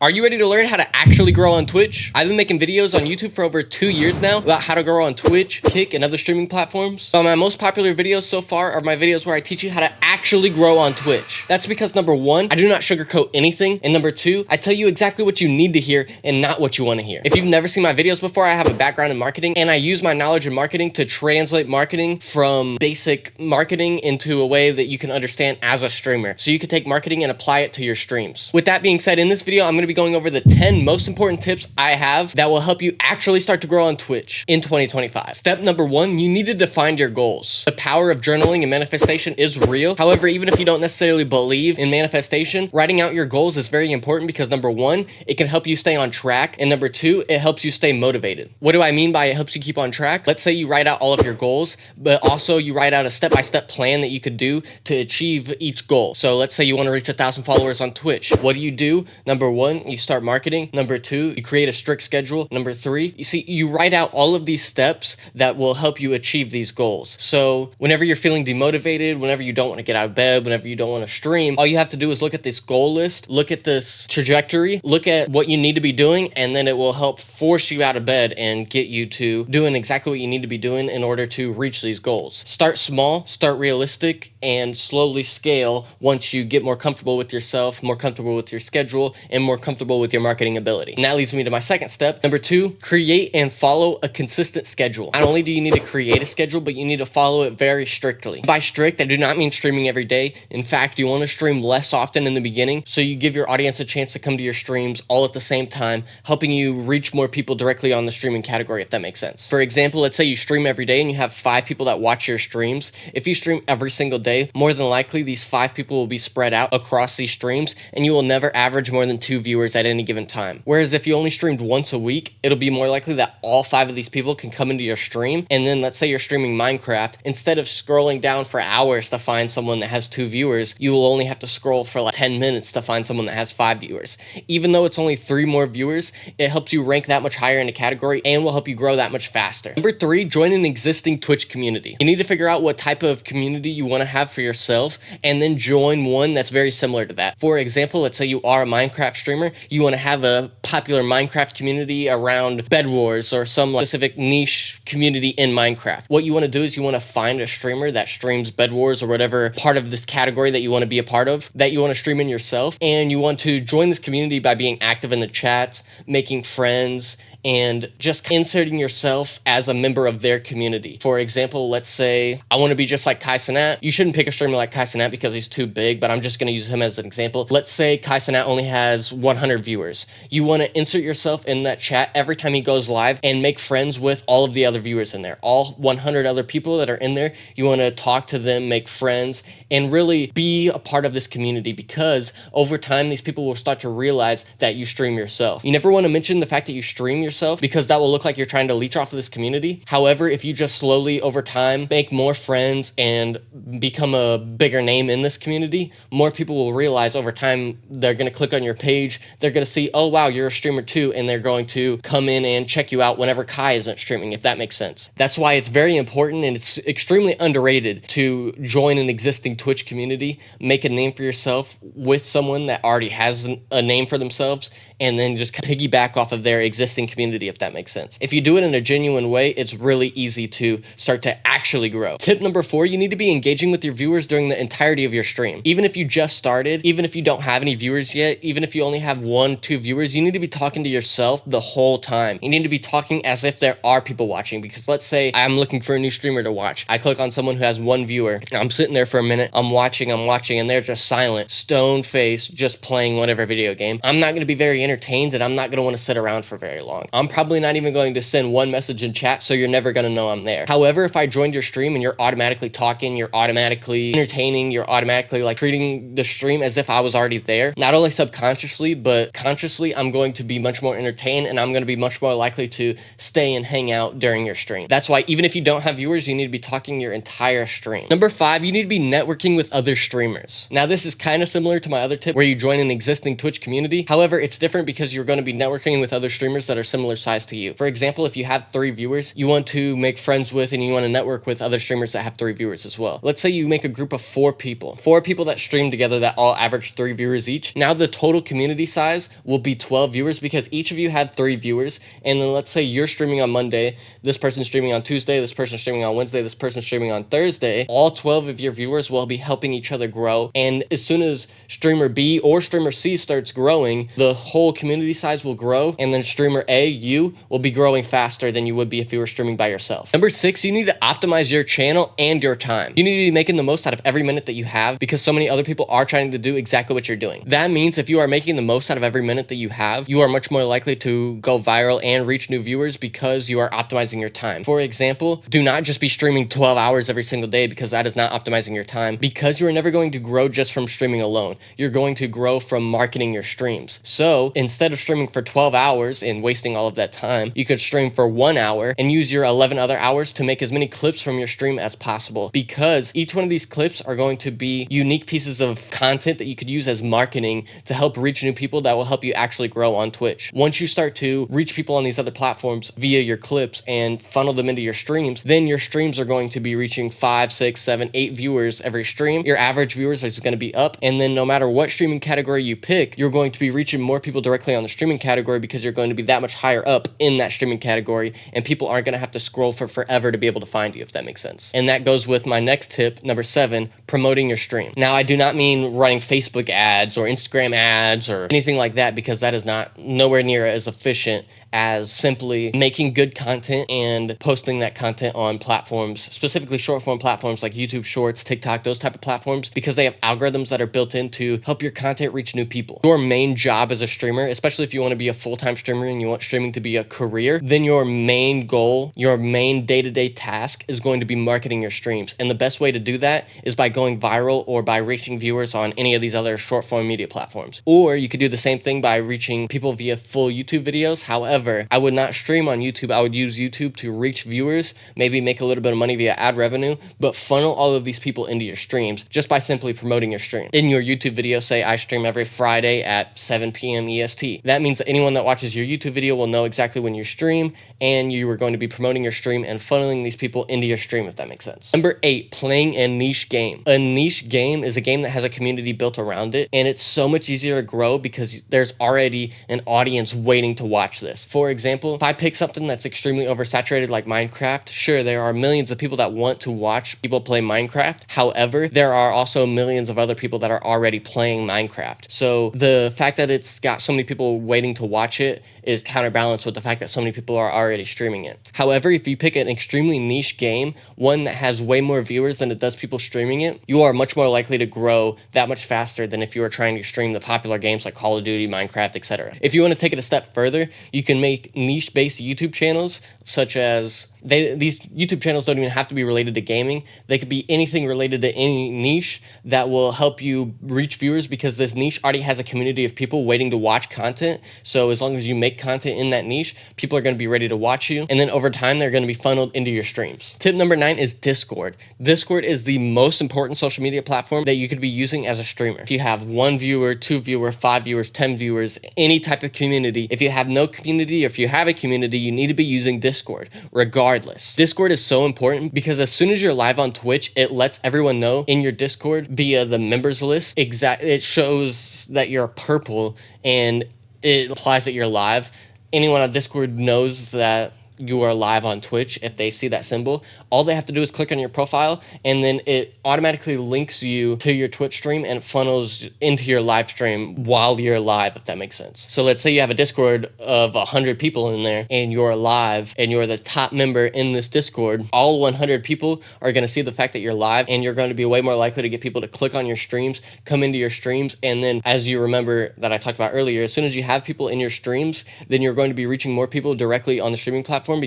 Are you ready to learn how to actually grow on Twitch? I've been making videos on YouTube for over 2 years now about how to grow on Twitch, Kick, and other streaming platforms. So my most popular videos so far are my videos where I teach you how to actually grow on Twitch. That's because number one, I do not sugarcoat anything, and number two, I tell you exactly what you need to hear and not what you want to hear. If you've never seen my videos before, I have a background in marketing, and I use my knowledge in marketing to translate marketing from basic marketing into a way that you can understand as a streamer. So you can take marketing and apply it to your streams. With that being said, in this video, I'm going to be going over the 10 most important tips I have that will help you actually start to grow on Twitch in 2025. Step number one, you need to define your goals. The power of journaling and manifestation is real. However, even if you don't necessarily believe in manifestation, writing out your goals is very important because number one, it can help you stay on track. And number two, it helps you stay motivated. What do I mean by it helps you keep on track? Let's say you write out all of your goals, but also you write out a step-by-step plan that you could do to achieve each goal. So let's say you want to reach 1,000 followers on Twitch. What do? Number one, you start marketing. Number two, you create a strict schedule. Number three, you write out all of these steps that will help you achieve these goals. So whenever you're feeling demotivated, whenever you don't want to get out of bed, whenever you don't want to stream, all you have to do is look at this goal list, look at this trajectory, look at what you need to be doing, and then it will help force you out of bed and get you to doing exactly what you need to be doing in order to reach these goals. Start small, start realistic, and slowly scale once you get more comfortable with yourself, more comfortable with your schedule, and more comfortable with your marketing ability. And that leads me to my second step. Number two, create and follow a consistent schedule. Not only do you need to create a schedule, but you need to follow it very strictly. By strict, I do not mean streaming every day. In fact, you want to stream less often in the beginning so you give your audience a chance to come to your streams all at the same time, helping you reach more people directly on the streaming category, if that makes sense. For example, let's say you stream every day and you have 5 people that watch your streams. If you stream every single day, more than likely these 5 people will be spread out across these streams and you will never average more than 2 viewers at any given time. Whereas if you only streamed once a week, it'll be more likely that all 5 of these people can come into your stream. And then let's say you're streaming Minecraft, instead of scrolling down for hours to find someone that has 2 viewers, you will only have to scroll for like 10 minutes to find someone that has 5 viewers. Even though it's only 3 more viewers, it helps you rank that much higher in the category and will help you grow that much faster. Number 3, join an existing Twitch community. You need to figure out what type of community you want to have for yourself and then join one that's very similar to that. For example, let's say you are a Minecraft streamer, you want to have a popular Minecraft community around Bed Wars or some specific niche community in Minecraft. What you want to do is you want to find a streamer that streams Bed Wars or whatever part of this category that you want to be a part of, that you want to stream in yourself, and you want to join this community by being active in the chat, making friends, and just inserting yourself as a member of their community. For example, let's say I want to be just like Kai Cenat. You shouldn't pick a streamer like Kai Cenat because he's too big, but I'm just going to use him as an example. Let's say Kai Cenat only has 100 viewers. You want to insert yourself in that chat every time he goes live and make friends with all of the other viewers in there. All 100 other people that are in there, you want to talk to them, make friends, and really be a part of this community because over time, these people will start to realize that you stream yourself. You never want to mention the fact that you stream yourself because that will look like you're trying to leech off of this community. However, if you just slowly over time make more friends and become a bigger name in this community, more people will realize over time they're going to click on your page, they're going to see, oh wow, you're a streamer too, and they're going to come in and check you out whenever Kai isn't streaming, if that makes sense. That's why it's very important and it's extremely underrated to join an existing Twitch community, make a name for yourself with someone that already has a name for themselves, and then just piggyback off of their existing community, if that makes sense. If you do it in a genuine way, it's really easy to start to actually grow. Tip number 4, you need to be engaging with your viewers during the entirety of your stream. Even if you just started, even if you don't have any viewers yet, even if you only have 1-2 viewers, you need to be talking to yourself the whole time. You need to be talking as if there are people watching, because let's say I'm looking for a new streamer to watch. I click on someone who has 1 viewer. I'm sitting there for a minute, I'm watching, and they're just silent, stone face, just playing whatever video game. I'm not going to be very entertained and I'm not going to want to sit around for very long. I'm probably not even going to send one message in chat, so you're never going to know I'm there. However, if I joined your stream and you're automatically talking, you're automatically entertaining, you're automatically like treating the stream as if I was already there, not only subconsciously, but consciously, I'm going to be much more entertained and I'm going to be much more likely to stay and hang out during your stream. That's why even if you don't have viewers, you need to be talking your entire stream. Number 5, you need to be networking with other streamers. Now, this is kind of similar to my other tip where you join an existing Twitch community. However, it's different because you're going to be networking with other streamers that are similar similar size to you. For example, if you have 3 viewers, you want to make friends with and you want to network with other streamers that have 3 viewers as well. Let's say you make a group of 4 people that stream together that all average 3 viewers each. Now the total community size will be 12 viewers because each of you had 3 viewers. And then let's say you're streaming on Monday, this person's streaming on Tuesday, this person's streaming on Wednesday, this person's streaming on Thursday. All 12 of your viewers will be helping each other grow. And as soon as streamer B or streamer C starts growing, the whole community size will grow. And then streamer A, you, will be growing faster than you would be if you were streaming by yourself. Number 6, you need to optimize your channel and your time. You need to be making the most out of every minute that you have because so many other people are trying to do exactly what you're doing. That means if you are making the most out of every minute that you have, you are much more likely to go viral and reach new viewers because you are optimizing your time. For example, do not just be streaming 12 hours every single day because that is not optimizing your time, because you are never going to grow just from streaming alone. You're going to grow from marketing your streams. So instead of streaming for 12 hours and wasting all of that time, you could stream for 1 hour and use your 11 other hours to make as many clips from your stream as possible, because each one of these clips are going to be unique pieces of content that you could use as marketing to help reach new people that will help you actually grow on Twitch. Once you start to reach people on these other platforms via your clips and funnel them into your streams, then your streams are going to be reaching 5, 6, 7, 8 viewers every stream. Your average viewers is going to be up, and then no matter what streaming category you pick, you're going to be reaching more people directly on the streaming category because you're going to be that much higher up in that streaming category, and people aren't going to have to scroll for forever to be able to find you, if that makes sense. And that goes with my next tip, number 7, promoting your stream. Now, I do not mean running Facebook ads or Instagram ads or anything like that, because that is nowhere near as efficient as simply making good content and posting that content on platforms, specifically short form platforms like YouTube Shorts, TikTok, those type of platforms, because they have algorithms that are built in to help your content reach new people. Your main job as a streamer, especially if you want to be a full-time streamer and you want streaming to be a career, then your main goal, your main day-to-day task is going to be marketing your streams. And the best way to do that is by going viral or by reaching viewers on any of these other short form media platforms. Or you could do the same thing by reaching people via full YouTube videos. However, I would not stream on YouTube. I would use YouTube to reach viewers, maybe make a little bit of money via ad revenue, but funnel all of these people into your streams just by simply promoting your stream. In your YouTube video, say I stream every Friday at 7 p.m. EST. That means that anyone that watches your YouTube video will know exactly when you stream, and you are going to be promoting your stream and funneling these people into your stream, if that makes sense. Number 8, playing a niche game. A niche game is a game that has a community built around it, and it's so much easier to grow because there's already an audience waiting to watch this. For example, if I pick something that's extremely oversaturated like Minecraft, sure, there are millions of people that want to watch people play Minecraft. However, there are also millions of other people that are already playing Minecraft. So the fact that it's got so many people waiting to watch it is counterbalanced with the fact that so many people are already streaming it. However, if you pick an extremely niche game, one that has way more viewers than it does people streaming it, you are much more likely to grow that much faster than if you were trying to stream the popular games like Call of Duty, Minecraft, etc. If you want to take it a step further, you can make niche-based YouTube channels, such as these YouTube channels don't even have to be related to gaming. They could be anything related to any niche that will help you reach viewers, because this niche already has a community of people waiting to watch content. So as long as you make content in that niche, people are going to be ready to watch you, and then over time they're going to be funneled into your streams. Tip number 9 is Discord. Discord is the most important social media platform that you could be using as a streamer. If you have 1 viewer, 2 viewer, 5 viewers, 10 viewers, any type of community, if you have no community, or if you have a community, you need to be using Discord regardless. Discord is so important because as soon as you're live on Twitch, it lets everyone know in your Discord via the members list. It shows that you're purple and it implies that you're live. Anyone on Discord knows that you are live on Twitch. If they see that symbol, all they have to do is click on your profile, and then it automatically links you to your Twitch stream and funnels into your live stream while you're live, if that makes sense. So let's say you have a Discord of 100 people in there and you're live and you're the top member in this Discord. All 100 people are going to see the fact that you're live, and you're going to be way more likely to get people to click on your streams, come into your streams. And then, as you remember that I talked about earlier, as soon as you have people in your streams, then you're going to be reaching more people directly on the streaming platform platform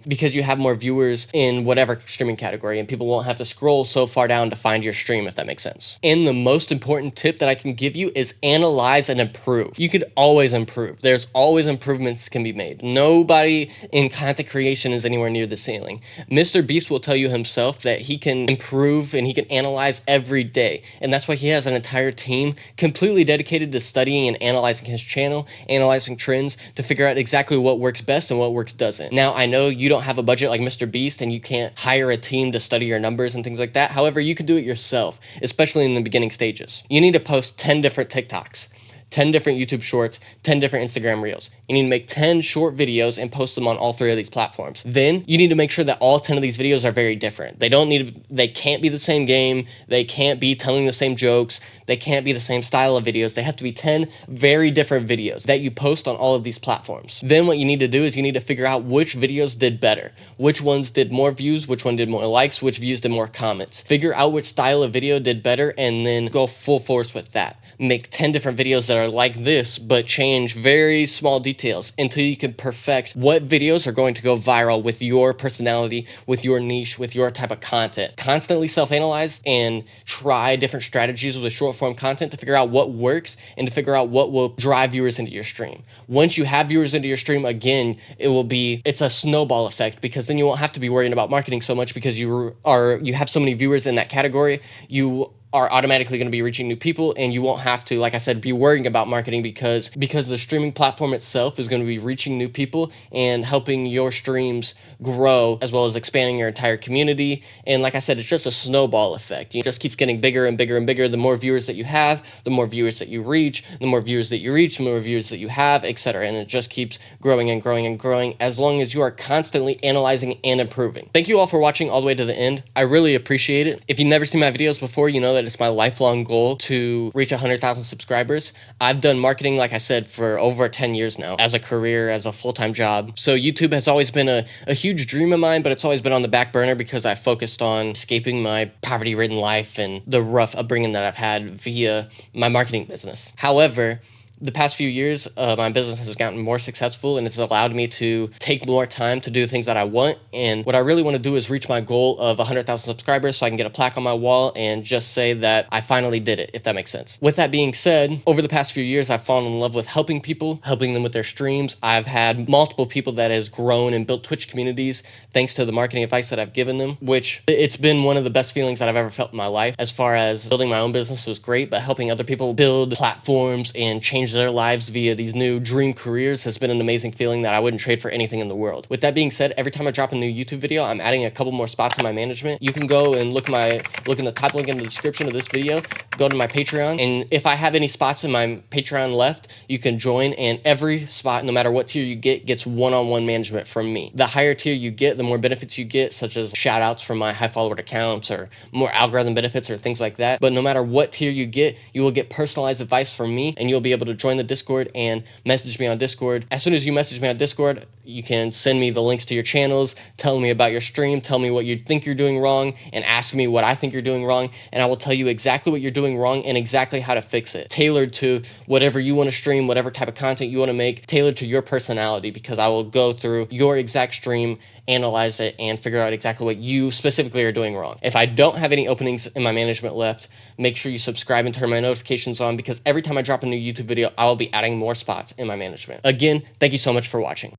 because you have more viewers in whatever streaming category, and people won't have to scroll so far down to find your stream, if that makes sense. And the most important tip that I can give you is analyze and improve. You could always improve. There's always improvements can be made. Nobody in content creation is anywhere near the ceiling. Mr. Beast will tell you himself that he can improve and he can analyze every day. And that's why he has an entire team completely dedicated to studying and analyzing his channel, analyzing trends to figure out exactly what works best and what works doesn't. Now, I know you don't have a budget like Mr. Beast and you can't hire a team to study your numbers and things like that. However, you can do it yourself, especially in the beginning stages. You need to post 10 different TikToks, 10 different YouTube shorts, 10 different Instagram reels. You need to make 10 short videos and post them on all 3 of these platforms. Then you need to make sure that all 10 of these videos are very different. They can't be the same game. They can't be telling the same jokes. They can't be the same style of videos. They have to be 10 very different videos that you post on all of these platforms. Then what you need to do is you need to figure out which videos did better, which ones did more views, which one did more likes, which views did more comments. Figure out which style of video did better and then go full force with that. Make 10 different videos that are like this, but change very small details until you can perfect what videos are going to go viral with your personality, with your niche, with your type of content. Constantly self-analyze and try different strategies with short form content to figure out what works and to figure out what will drive viewers into your stream. Once you have viewers into your stream, again, it's a snowball effect, because then you won't have to be worrying about marketing so much because you have so many viewers in that category. You are automatically going to be reaching new people, and you won't have to, like I said, be worrying about marketing because the streaming platform itself is going to be reaching new people and helping your streams grow, as well as expanding your entire community. And like I said, it's just a snowball effect. It just keeps getting bigger and bigger and bigger. The more viewers that you have, the more viewers that you reach, the more viewers that you reach, the more viewers that you have, etc. And it just keeps growing and growing and growing as long as you are constantly analyzing and improving. Thank you all for watching all the way to the end. I really appreciate it. If you've never seen my videos before, you know that it's my lifelong goal to reach 100,000 subscribers. I've done marketing, like I said, for over 10 years now as a career, as a full-time job. So YouTube has always been a huge dream of mine, but it's always been on the back burner because I focused on escaping my poverty-ridden life and the rough upbringing that I've had via my marketing business. However, the past few years, my business has gotten more successful, and it's allowed me to take more time to do things that I want. And what I really want to do is reach my goal of 100,000 subscribers so I can get a plaque on my wall and just say that I finally did it, if that makes sense. With that being said, over the past few years, I've fallen in love with helping people, helping them with their streams. I've had multiple people that has grown and built Twitch communities thanks to the marketing advice that I've given them, which it's been one of the best feelings that I've ever felt in my life. As far as building my own business was great, but helping other people build platforms and change their lives via these new dream careers has been an amazing feeling that I wouldn't trade for anything in the world. With that being said, every time I drop a new YouTube video, I'm adding a couple more spots in my management. You can go and look in the top link in the description of this video, go to my Patreon, and if I have any spots in my Patreon left, you can join, and every spot, no matter what tier you get, gets one-on-one management from me. The higher tier you get, the more benefits you get, such as shout outs from my high followered accounts or more algorithm benefits or things like that. But no matter what tier you get, you will get personalized advice from me, and you'll be able to join the Discord and message me on Discord. As soon as you message me on Discord, you can send me the links to your channels, tell me about your stream, tell me what you think you're doing wrong, and ask me what I think you're doing wrong, and I will tell you exactly what you're doing wrong and exactly how to fix it, tailored to whatever you want to stream, whatever type of content you want to make, tailored to your personality, because I will go through your exact stream, analyze it, and figure out exactly what you specifically are doing wrong. If I don't have any openings in my management left, make sure you subscribe and turn my notifications on, because every time I drop a new YouTube video, I will be adding more spots in my management. Again, thank you so much for watching.